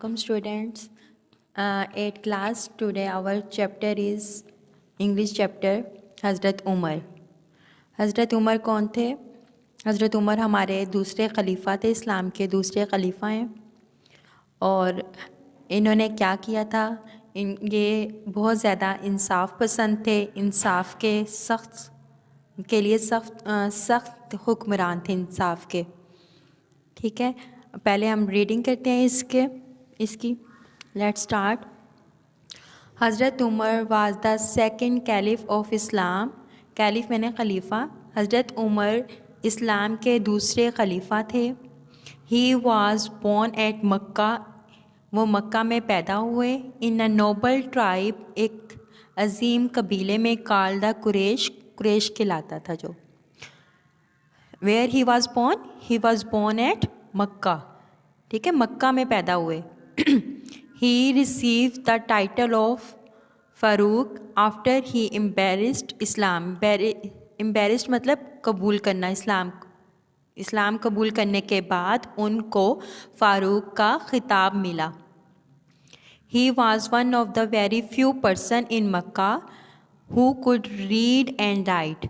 Welcome students. At class today our chapter is English chapter हज़रत उमर। हज़रत उमर कौन थे? हज़रत उमर हमारे दूसरे खलीफा थे, इस्लाम के दूसरे खलीफा हैं। और इन्होंने क्या किया था? ये बहुत ज़्यादा इंसाफ पसंद थे, इंसाफ के लिए सख्त हुक्मरान थे इंसाफ के। ठीक है, पहले हम रीडिंग करते हैं इसकी। Let's start. Hazrat Umar was the second caliph of Islam. Caliph मैंने खलीफा। हज़रत उमर इस्लाम के दूसरे खलीफा थे। He was born at Mecca. वो मक्का में पैदा हुए। इन अ नोबल ट्राइब, एक अजीम कबीले में, कॉल्ड द कुरैश कहलाता था जो। Where he was born at Mecca. ठीक है, मक्का में पैदा हुए। He receive the title of Farooq after he embraced Islam. Embraced मतलब कबूल करना, इस्लाम कबूल करने के बाद उनको फ़ारूक का खिताब मिला। He was one of the very few person in Mecca who could read and write.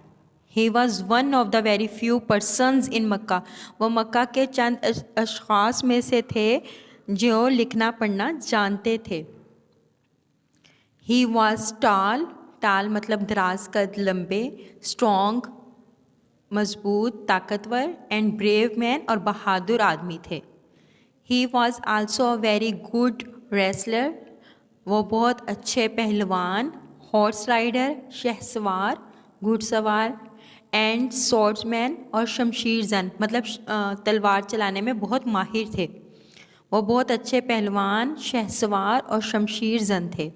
He was one of the very few persons in Mecca. वो मक्का के चंद अशख़ास में से थे जो लिखना पढ़ना जानते थे। ही वॉज़ टाल मतलब दराज कद, लंबे, स्ट्रॉन्ग मजबूत, ताकतवर, एंड ब्रेव मैन और बहादुर आदमी थे। He was also a very good wrestler. वो बहुत अच्छे पहलवान, हॉर्स राइडर, शहसवार, घुड़सवार, एंड स्वॉर्ड्समैन और शमशीर जन मतलब तलवार चलाने में बहुत माहिर थे। वो बहुत अच्छे पहलवान, शहसवार और शमशीर जन थे।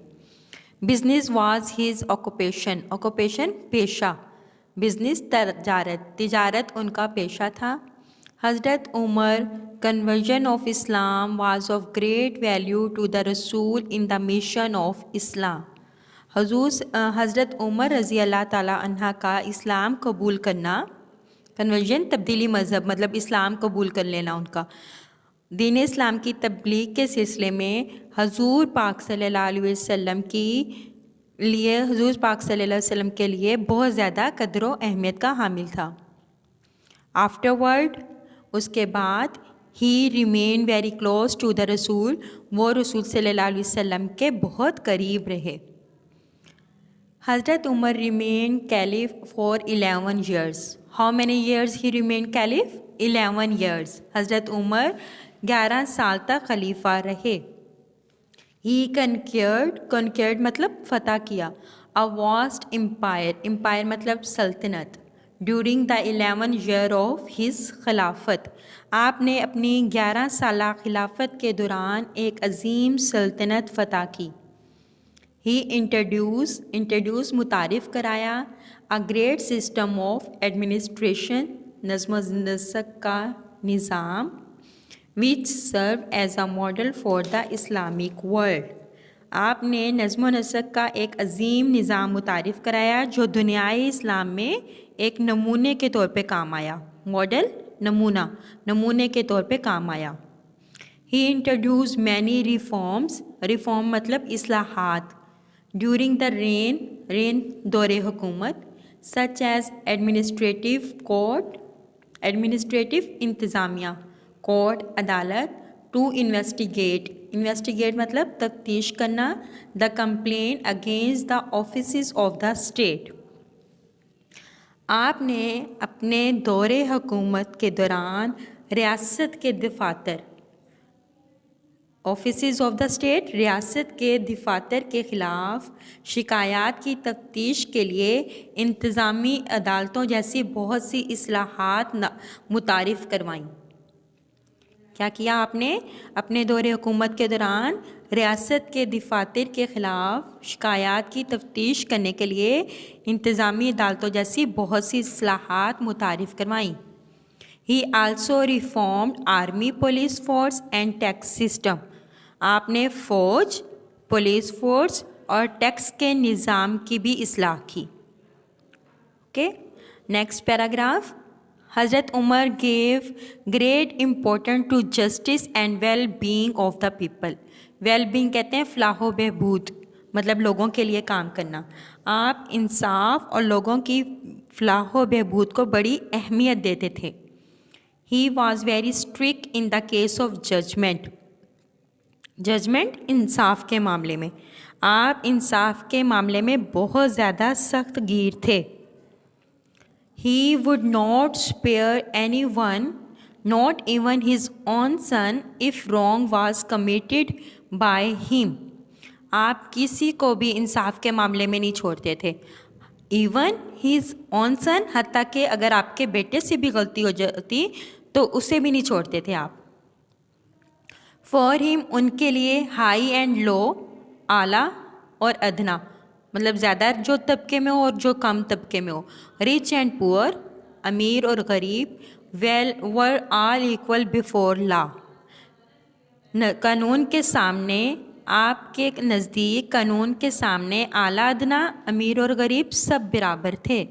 बिजनेस वाज हिज ऑक्यूपेशन पेशा। बिजनेस तिजारत उनका पेशा था। Hazrat Umar conversion of Islam was of great value to the रसूल in the mission of Islam. Hazrat Umar रज़ी अल्लाह ताला अन्हा का इस्लाम कबूल करना, कन्वर्जन तब्दीली मज़हब मतलब इस्लाम कबूल कर लेना उनका, दीन इस्लाम की तबलीग के सिलसिले में हजूर पाक सल्लल्लाहु अलैहि वसल्लम के लिए बहुत ज़्यादा कदर व अहमियत का हामिल था। आफ्टरवर्ड, उसके बाद, he remain very close to the रसूल। वो रसूल सल्लल्लाहु अलैहि वसल्लम के बहुत करीब रहे। हज़रत Umar remain caliph for 11 years. How many years he remained caliph? 11 years. हज़रत उमर 11 साल तक खलीफा रहे। ही conquered मतलब फ़तह किया, a vast empire मतलब सल्तनत। During the 11 year of his खिलाफत, आपने अपनी 11 साला खिलाफत के दौरान एक अजीम सल्तनत फ़तह की। ही इंट्रोड्यूस मुतारिफ़ कराया, a great system of administration, नज़्म नस्क का निज़ाम, which serve as a model for the Islamic world. आपने नज़्म नस्क का एक अजीम निज़ाम मुतारिफ़ कराया जो दुनियाई इस्लाम में एक नमूने के तौर पे काम आया। मॉडल, नमूने के तौर पे काम आया। ही इंट्रोड्यूस मैनी रिफॉर्म मतलब इस्लाहात, ड्यूरिंग द रेन दौरे हुकूमत, सच एज एडमिनिस्ट्रेटिव इंतज़ामिया, कोर्ट अदालत, टू इन्वेस्टिगेट मतलब तफ्तीश करना, the complaint against the offices of the state. आपने अपने दौरे हुकूमत के दौरान रियासत के दफातर, ऑफिसेस ऑफ द स्टेट, रियासत के दफातर के ख़िलाफ़ शिकायत की तफ्तीश के लिए इंतज़ामी अदालतों जैसी बहुत सी इस्लाहात मुतारिफ़ करवाईं। क्या किया आपने? अपने दौरे हुकूमत के दौरान रियासत के दफातर के ख़िलाफ़ शिकायत की तफ्तीश करने के लिए इंतज़ामी अदालतों जैसी बहुत सी इस्लाहात मुतारिफ़ करवाईं। ही also reformed army, police force and tax system. आपने फ़ौज, पुलिस फोर्स और टैक्स के निज़ाम की भी इस्लाह की। Okay, next paragraph. Hazrat Umar gave great importance to justice and well-being of the people. Well-being कहते हैं फलाह बहबूद, मतलब लोगों के लिए काम करना. आप इंसाफ और लोगों की फलाह बहबूद को बड़ी अहमियत देते थे. He was very strict in the case of judgment. Judgement इंसाफ के मामले में. आप इंसाफ के मामले में बहुत ज़्यादा सख्त गिर थे. He would not spare anyone, not even his own son, if wrong was committed by him. आप किसी को भी इंसाफ के मामले में नहीं छोड़ते थे. Even his own son, हत्ता कि अगर आपके बेटे से भी गलती हो जाती तो उसे भी नहीं छोड़ते थे आप. For him, उनके लिए हाई एंड लो, आला और अदना, मतलब ज़्यादा जो तबके में हो और जो कम तबके में हो, रिच एंड पुअर, अमीर और गरीब, वेल वर ऑल इक्वल बिफोर लॉ. कानून के सामने, आपके नज़दीक कानून के सामने आला अदना, अमीर और गरीब सब बराबर थे.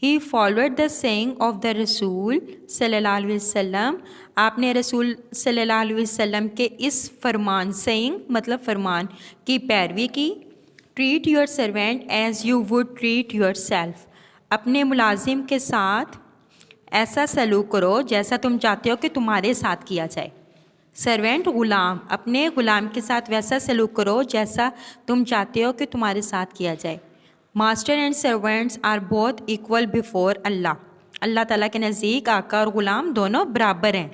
He followed the saying of the रसूल सल्लल्लाहु अलैहि वसल्लम. आपने रसूल सल्लल्लाहु अलैहि वसल्लम के इस फरमान, saying मतलब फरमान की पैरवी की. Treat your servant as you would treat yourself. अपने मुलाजिम के साथ ऐसा सलूक करो जैसा तुम चाहते हो कि तुम्हारे साथ किया जाए. सर्वेंट ग़ुलाम, अपने ग़ुलाम के साथ वैसा सलूक करो जैसा तुम चाहते हो कि तुम्हारे साथ किया जाए. Master and servants are both equal before Allah. Allah ताला के नज़दीक आका और ग़ुलाम दोनों बराबर हैं.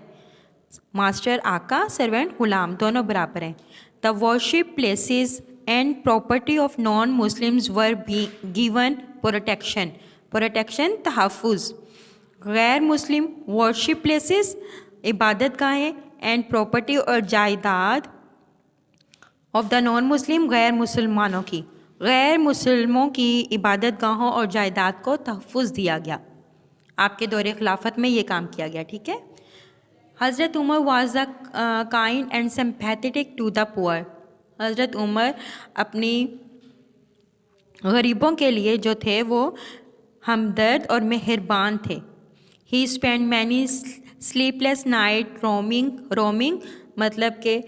मास्टर आका, सर्वेंट ग़ुलाम दोनों बराबर हैं. The worship places and property of non Muslims were be given protection. Protection तहफ़्फ़ुज़. गैर मुस्लिम वर्शिप प्लेसेस इबादत गाहें, एंड प्रॉपर्टी और जायदाद ऑफ द नॉन मुस्लिम, गैर मुसलमानों की, गैर मुसलमों की इबादत गाहों और जायदाद को तहफ़्फ़ुज़ दिया गया. आपके दौरे खिलाफत में ये काम किया गया. ठीक है. हज़रत Umar was the kind and sympathetic to the poor. हज़रत उमर अपनी गरीबों के लिए जो थे वो हमदर्द और मेहरबान थे. He spend many sleepless night roaming मतलब के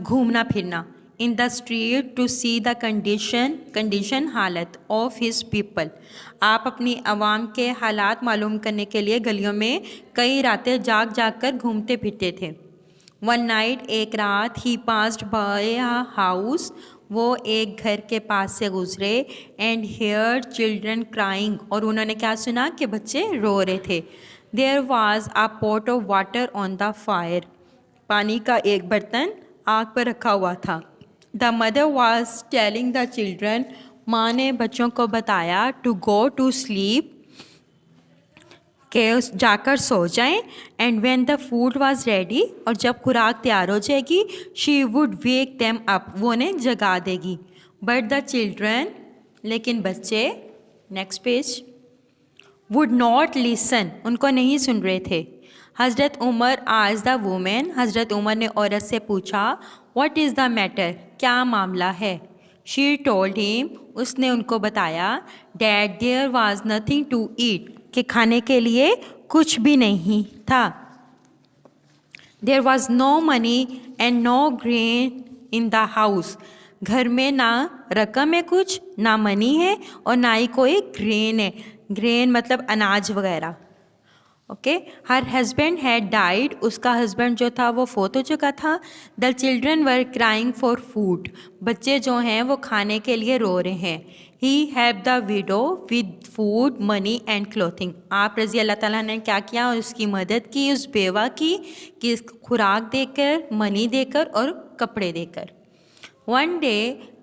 घूमना फिरना. In the street to see the condition हालत ऑफ हिज पीपल. आप अपनी आवाम के हालात मालूम करने के लिए गलियों में कई रातें जाग कर घूमते फिरते थे. वन नाइट, एक रात, ही पास्ड बाय अ हाउस, वो एक घर के पास से गुजरे. एंड हेयर चिल्ड्रन क्राइंग, और उन्होंने क्या सुना कि बच्चे रो रहे थे. There was a pot of water on the fire. पानी का एक बर्तन आग पर रखा हुआ था. The mother was telling the children, माँ ने बच्चों को बताया, टू गो टू स्लीप, के जाकर सो जाएं. And when the food was ready, और जब खुराक तैयार हो जाएगी, she would wake them up, वो उन्हें जगा देगी. बट द चिल्ड्रन, लेकिन बच्चे, next page, would not listen, उनको नहीं सुन रहे थे. हज़रत उमर आज द वुमेन, हज़रत उमर ने औरत से पूछा, व्हाट इज़ द मैटर, क्या मामला है. शी टोल्ड हिम, उसने उनको बताया, that there was nothing to eat, कि खाने के लिए कुछ भी नहीं था. There was no money and no grain in the house, घर में ना रकम है कुछ, ना मनी है और ना ही कोई ग्रेन है. ग्रेन मतलब अनाज वगैरह. Okay. Her husband had died, उसका हस्बैंड जो था वो फोत हो चुका था. The children were crying for food, बच्चे जो हैं वो खाने के लिए रो रहे हैं. He have the widow with food money and clothing, आप रज़ी अल्लाह ताला ने क्या किया, उसकी मदद की, उस बेवा की, कि खुराक देकर, मनी देकर और कपड़े देकर. वन डे,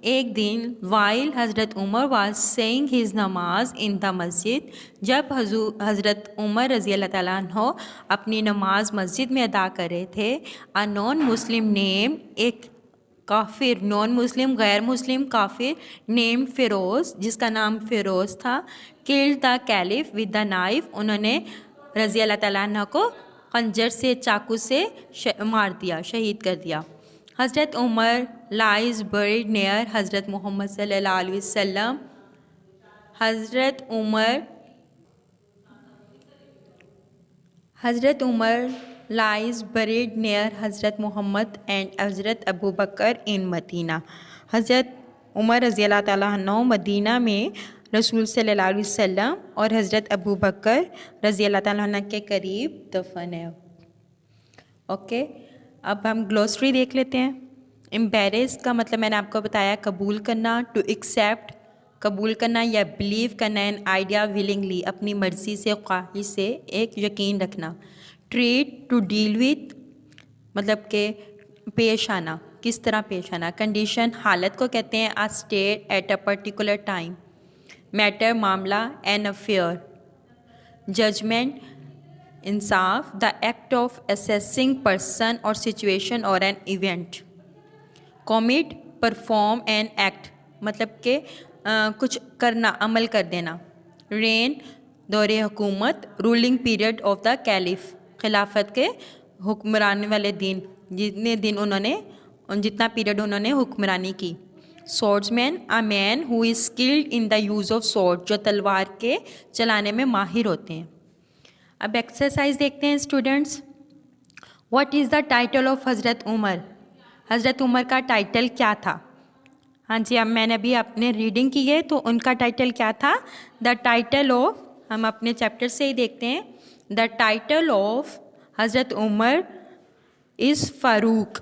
एक दिन, वाइल हज़रत उमर वाज सेइंग हिज नमाज इन द मस्जिद, जब हज़रत उमर रज़ी अल्लाह ताला अन्हो अपनी नमाज मस्जिद में अदा कर रहे थे. अ नॉन मुस्लिम नेम, एक काफिर, नॉन मुस्लिम गैर मुस्लिम काफिर, नेम फ़िरोज़, जिसका नाम फ़िरोज़ था, killed the caliph with the knife, उन्होंने रज़ी अल्लाह ताला अन्हो को खंजर से, चाकू से मार दिया, शहीद कर दिया. हज़रत उमर लाइज बरीड नियर हज़रत मोहम्मद सल्लल्लाहु अलैहि वसल्लम. हज़रत उमर हज़रत उमर lies buried near हज़रत मोहम्मद एंड हज़रत अबू बकर इन मदीना। हज़रत उमर रज़ी अल्लाह ताला अन्हु मदीना में रसूल सल्लल्लाहु अलैहि वसल्लम और हज़रत अबू बकर रज़ी अल्लाह ताला अन्हु के करीब दफन है। ओके, अब हम ग्लोसरी देख लेते हैं। एम्बेरेस का मतलब मैंने आपको बताया कबूल करना, टू एक्सेप्ट कबूल करना या बिलीव करना, एन आइडिया विलिंगली अपनी मर्ज़ी से ख्वाहिश से एक यकीन रखना। ट्रीट टू डील विथ मतलब के पेश आना, किस तरह पेश आना। कंडीशन हालत को कहते हैं, a state at a particular time. Matter मामला, एन अफेयर। जजमेंट इंसाफ, the act of assessing person और सिचुएशन और an event. Commit perform an act मतलब के कुछ करना, अमल कर देना। रेन दौरे हुकूमत, ruling period of the caliph खिलाफत के हुक्मरानी वाले दिन, जितने दिन उन्होंने जितना पीरियड उन्होंने हुक्मरानी की। Swordsman, a man who is skilled in the use of sword, जो तलवार के चलाने में माहिर होते हैं। अब एक्सरसाइज देखते हैं students. What is the title of हज़रत उमर? हज़रत उमर का टाइटल क्या था? हाँ जी, अब मैंने अभी आपने रीडिंग की है तो उनका टाइटल क्या था? द टाइटल ऑफ, हम अपने चैप्टर से ही देखते हैं। द टाइटल ऑफ हज़रत उमर इज़ फ़ारूक।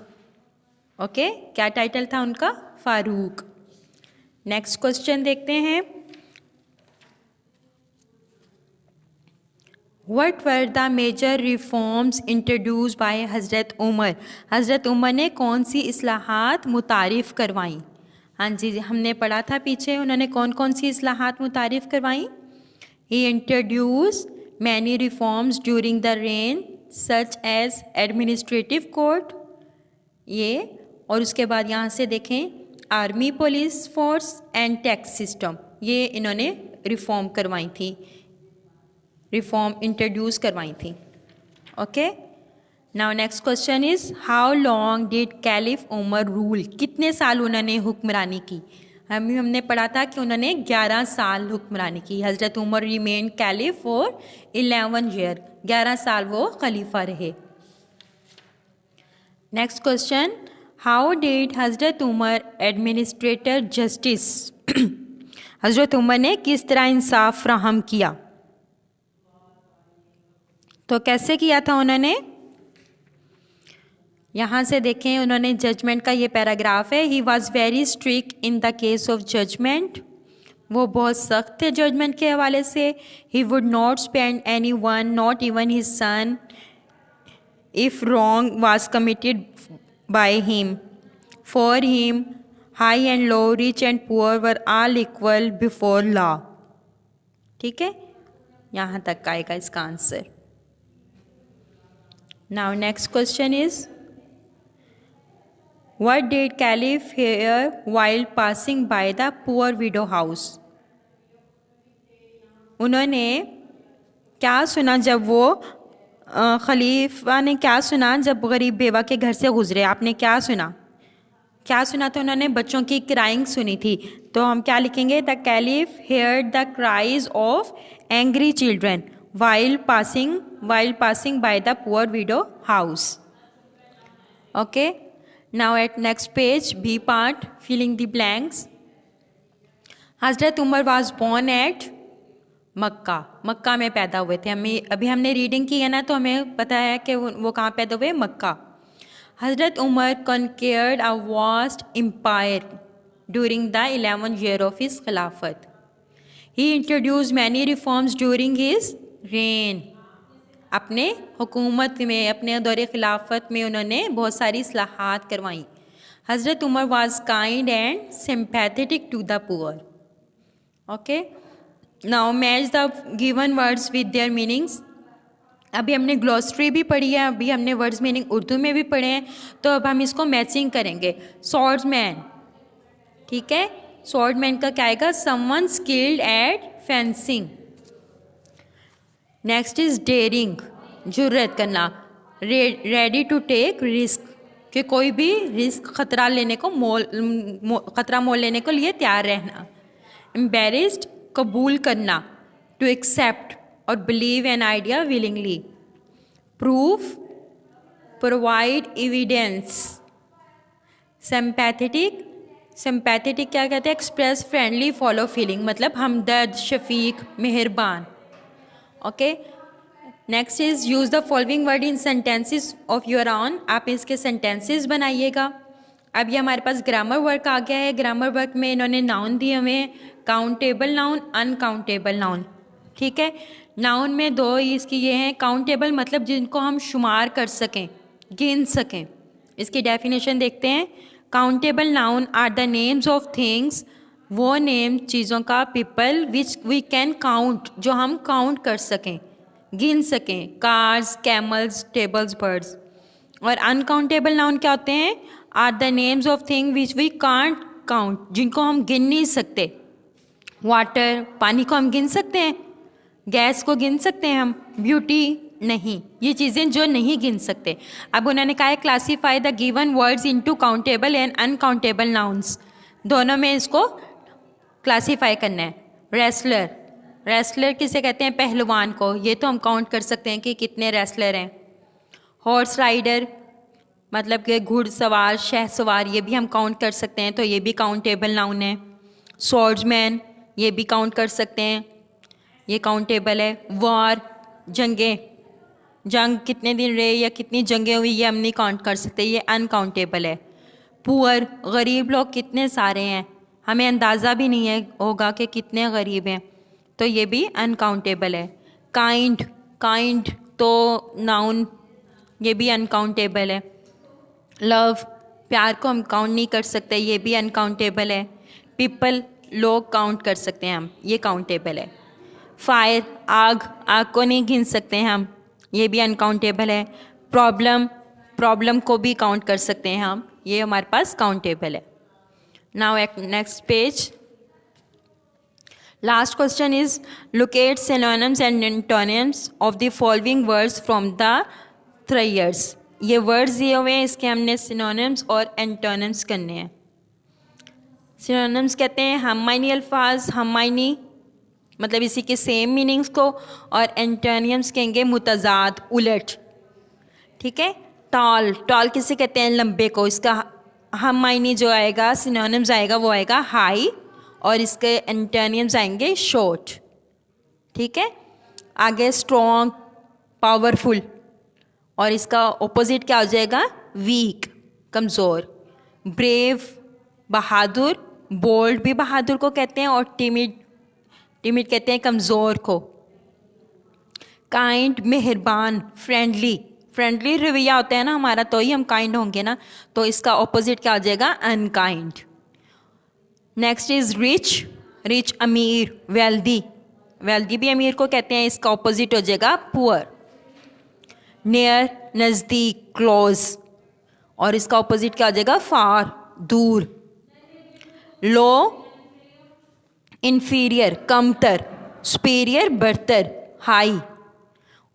ओके, क्या टाइटल था उनका? फ़ारूक। नेक्स्ट क्वेश्चन देखते हैं। What were the major reforms introduced by हज़रत उमर? हज़रत उमर ने कौन सी इस्लाहात मुतारिफ़ करवाई? हाँ जी, हमने पढ़ा था पीछे उन्होंने कौन कौन सी इस्लाहात मुतारिफ़ करवाई। He introduced many reforms during the reign such as administrative court, ये, और उसके बाद यहाँ से देखें army, police force and tax system, ये इन्होंने रिफॉर्म करवाई थी, रिफॉर्म इंट्रोड्यूस करवाई थी। Okay, now next question is how long did caliph Umar rule? कितने साल उन्होंने हुक्मरानी की? हमने पढ़ा था कि उन्होंने 11 साल हुक्मरानी की। हज़रत Umar remain caliph for 11 year, 11 साल वो खलीफा रहे। नेक्स्ट क्वेश्चन, हाउ डिड हज़रत उमर एडमिनिस्ट्रेटर जस्टिस? हज़रत उमर ने किस तरह इंसाफ फ्राहम किया? तो कैसे किया था उन्होंने? यहाँ से देखें, उन्होंने जजमेंट का ये पैराग्राफ है। He was very strict in the case of judgement, वो बहुत सख्त थे जजमेंट के हवाले से। He would not spend anyone, not even his son, if wrong was committed by him. For him high and low, rich and poor were all equal before law. ठीक है, यहाँ तक आएगा इसका answer. Now next question is What did Caliph hear while passing by the poor widow house? उन्होंने क्या सुना जब वो खलीफा ने क्या सुना जब गरीब बेवा के घर से गुजरे? आपने क्या सुना? क्या सुना था उन्होंने? बच्चों की क्राइंग सुनी थी। तो हम क्या लिखेंगे? The caliph heard the cries of angry children while passing by the poor widow house. Okay. Now at next page, B part, filling the blanks. हज़रत उमर was born at मक्का, मक्का में पैदा हुए थे। अभी हमने रीडिंग की है ना, तो हमें पता है कि वो कहाँ पैदा हुए? मक्का। हज़रत Umar conquered a vast empire during the 11th year of his खिलाफत. He introduced many reforms during his reign. अपने हुकूमत में, अपने दौरे खिलाफत में उन्होंने बहुत सारी इस्लाहात करवाई। हज़रत Umar was kind and sympathetic to the poor. Okay, now match the given words with their meanings. अभी हमने ग्लॉसरी भी पढ़ी है, अभी हमने वर्ड्स मीनिंग उर्दू में भी पढ़े हैं, तो अब हम इसको मैचिंग करेंगे। स्वॉर्ड्समैन, ठीक है, स्वॉर्डमैन का क्या आएगा? Someone skilled at fencing. Next is daring, जुर्रत करना। रेडी टू टेक रिस्क, कि कोई भी रिस्क खतरा लेने को खतरा मोल लेने को लिए तैयार रहना। एम्बेरेस्ड, कबूल करना। टू एक्सेप्ट और believe an idea willingly. Proof, provide evidence. Sympathetic, sympathetic क्या कहते हैं? एक्सप्रेस फ्रेंडली फॉलो फीलिंग, मतलब हमदर्द, शफीक, मेहरबान। Okay, next is use the following word in sentences of your on. आप इसके सेंटेंसेस बनाइएगा। अब ये हमारे पास ग्रामर वर्क आ गया है। ग्रामर वर्क में इन्होंने नाउन दिए हुए हैं, काउंटेबल नाउन, अनकाउंटेबल नाउन। ठीक है, नाउन में दो इसकी ये हैं, काउंटेबल मतलब जिनको हम शुमार कर सकें, गिन सकें। इसकी डेफिनेशन देखते हैं। Countable noun are the names of things, वो नेम चीज़ों का, people which we can count, जो हम काउंट कर सकें, गिन सकें, कार्स, कैमल्स, टेबल्स, बर्ड्स। और अनकाउंटेबल नाउन क्या होते हैं? Are the names of thing which we can't count, जिनको हम गिन नहीं सकते। वाटर, पानी को हम गिन सकते हैं, गैस को गिन सकते हैं हम, ब्यूटी नहीं, ये चीज़ें जो नहीं गिन सकते। अब उन्होंने कहा है classify the given words into countable and uncountable nouns, दोनों में इसको क्लासीफाई करना है। रेसलर, रेसलर किसे कहते हैं? पहलवान को, ये तो हम काउंट कर सकते हैं कि कितने रेसलर हैं। हॉर्स राइडर मतलब कि घुड़सवार, शहसवार, ये भी हम काउंट कर सकते हैं, तो ये भी काउंटेबल नाउन है। स्वॉर्ड्समैन, ये भी काउंट कर सकते हैं, ये काउंटेबल है। वॉर, जंगें, जंग कितने दिन रहे या कितनी जंगें हुई, ये हम नहीं काउंट कर सकते, ये अनकाउंटेबल है। पुअर, गरीब लोग कितने सारे हैं, हमें अंदाज़ा भी नहीं है होगा कि कितने गरीब हैं, तो ये भी अनकाउंटेबल है। काइंड, काइंड तो नाउन, ये भी अनकाउंटेबल है। लव, प्यार को हम काउंट नहीं कर सकते, ये भी अनकाउंटेबल है। पीपल, लोग काउंट कर सकते हैं हम, ये काउंटेबल है। फायर, आग, आग को नहीं गिन सकते हैं हम, ये भी अनकाउंटेबल है। प्रॉब्लम, प्रॉब्लम को भी काउंट कर सकते हैं हम, ये हमारे पास काउंटेबल है। Now next page, last question is locate synonyms and antonyms of the following words from the thesaurus. ये वर्ड्स दिए हुए हैं, इसके हमने सिनोनिम्स और एंटोनिम्स करने हैं। सिनोनिम्स कहते हैं हमाइनी अल्फाज, हमाइनी मतलब इसी के सेम मीनिंग्स को, और एंटोनिम्स कहेंगे मुतजाद, उलट। ठीक है, टॉल, टॉल किसे कहते हैं? लंबे को। इसका हमाइनी जो आएगा, सिनोनिम्स आएगा, वो आएगा हाई, और इसके एंटोनिम्स आएंगे शॉर्ट। ठीक है, आगे स्ट्रॉन्ग, पावरफुल, और इसका ऑपोजिट क्या हो जाएगा? वीक, कमज़ोर। ब्रेव, बहादुर, बोल्ड भी बहादुर को कहते हैं, और टिमिड, टिमिड कहते हैं कमज़ोर को। काइंड, मेहरबान, फ्रेंडली, फ्रेंडली रवैया होता है ना हमारा, तो ही हम काइंड होंगे ना, तो इसका ऑपोजिट क्या हो जाएगा? Unkind. Next is rich, rich अमीर, वेल्दी, वेल्दी भी अमीर को कहते हैं, इसका ऑपोजिट हो जाएगा पुअर। नियर, नज़दीक, क्लोज, और इसका ऑपोजिट क्या हो जाएगा? फार, दूर। लो, इन्फीरियर, कमतर, सुपीरियर, बरतर, हाई।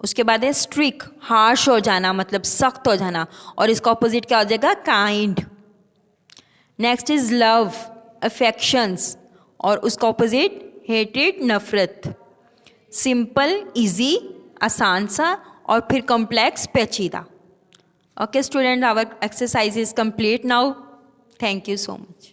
उसके बाद है स्ट्रिक, हार्श हो जाना, मतलब सख्त हो जाना, और इसका ऑपोजिट क्या हो जाएगा? Kind. Next is love, affections, और उसका ऑपोजिट हेटेड, नफरत। सिंपल, इजी, आसान सा, और फिर कॉम्प्लेक्स, पेचीदा। Okay student, our exercise is complete now. Thank you so much.